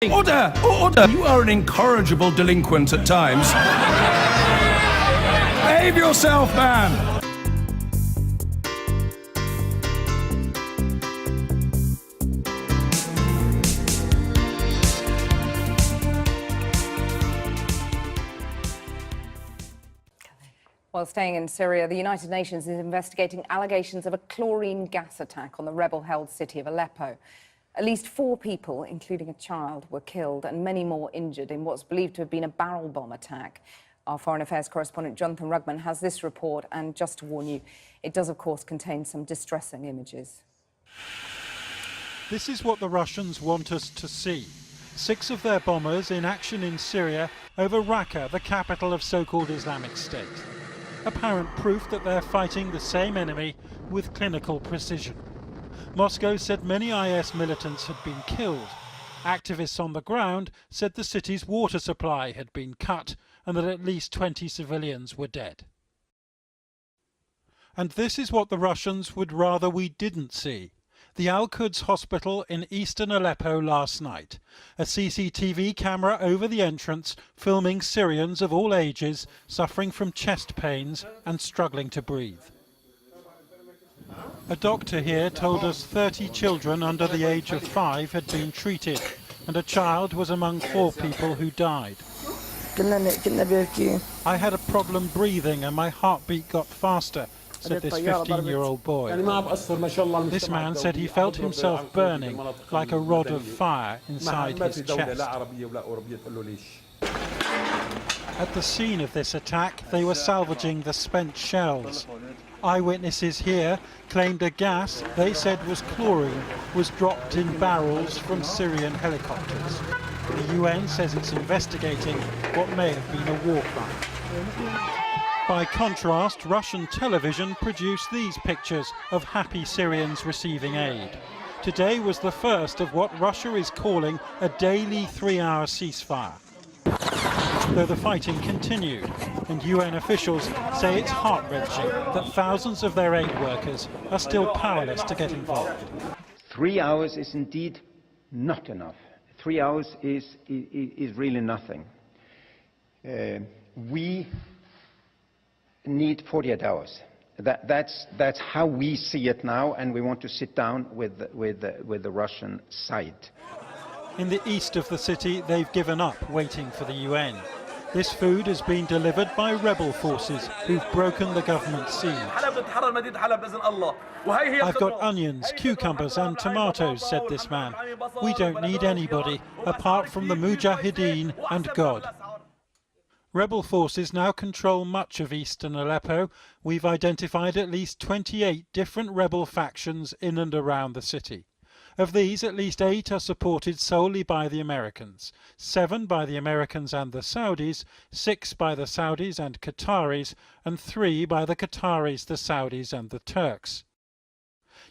Order! Order! You are an incorrigible delinquent at times. Behave yourself, man! While staying in Syria, the United Nations is investigating allegations of a chlorine gas attack on the rebel-held city of Aleppo. At least 4 people, including a child, were killed and many more injured in what's believed to have been a barrel bomb attack. Our Foreign Affairs correspondent Jonathan Rugman has this report, and just to warn you, it does of course contain some distressing images. This is what the Russians want us to see. 6 of their bombers in action in Syria over Raqqa, the capital of so-called Islamic State. Apparent proof that they're fighting the same enemy with clinical precision. Moscow said many IS militants had been killed. Activists on the ground said the city's water supply had been cut and that at least 20 civilians were dead. And this is what the Russians would rather we didn't see. The Al-Quds hospital in eastern Aleppo last night. A CCTV camera over the entrance filming Syrians of all ages suffering from chest pains and struggling to breathe. A doctor here told us 30 children under the age of 5 had been treated, and a child was among 4 people who died. I had a problem breathing and my heartbeat got faster, said this 15-year-old boy. This man said he felt himself burning like a rod of fire inside his chest. At the scene of this attack, they were salvaging the spent shells. Eyewitnesses here claimed a gas they said was chlorine was dropped in barrels from Syrian helicopters. The UN says it's investigating what may have been a war crime. By contrast, Russian television produced these pictures of happy Syrians receiving aid. Today was the first of what Russia is calling a daily 3-hour ceasefire. Though the fighting continued, and UN officials say it's heart-wrenching that thousands of their aid workers are still powerless to get involved. 3 hours is indeed not enough. 3 hours is really nothing. We need 48 hours. That's how we see it now, and we want to sit down with the Russian side. In the east of the city, they've given up waiting for the UN. This food has been delivered by rebel forces who've broken the government siege. I've got onions, cucumbers and tomatoes, said this man. We don't need anybody apart from the Mujahideen and God. Rebel forces now control much of eastern Aleppo. We've identified at least 28 different rebel factions in and around the city. Of these, at least 8 are supported solely by the Americans, 7 by the Americans and the Saudis, 6 by the Saudis and Qataris, and 3 by the Qataris, the Saudis and the Turks.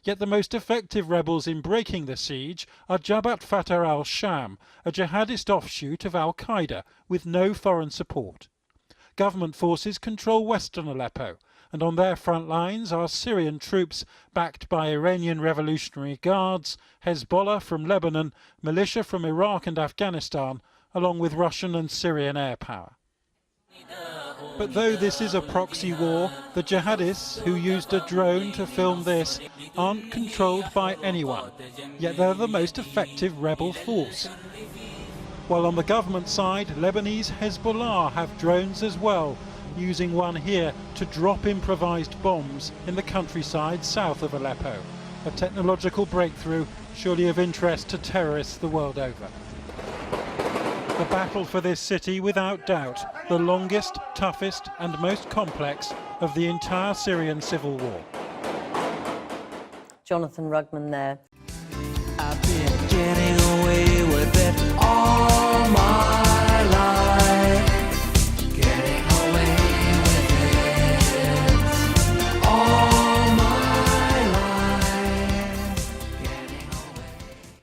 Yet the most effective rebels in breaking the siege are Jabhat Fatah al-Sham, a jihadist offshoot of al-Qaeda with no foreign support. Government forces control western Aleppo, and on their front lines are Syrian troops backed by Iranian Revolutionary Guards, Hezbollah from Lebanon, militia from Iraq and Afghanistan, along with Russian and Syrian air power. But though this is a proxy war, the jihadists who used a drone to film this aren't controlled by anyone, yet they're the most effective rebel force. While on the government side, Lebanese Hezbollah have drones as well, using one here to drop improvised bombs in the countryside south of Aleppo. A technological breakthrough surely of interest to terrorists the world over. The battle for this city, without doubt, the longest, toughest and most complex of the entire Syrian civil war. Jonathan Rugman there. I've been getting away with it all my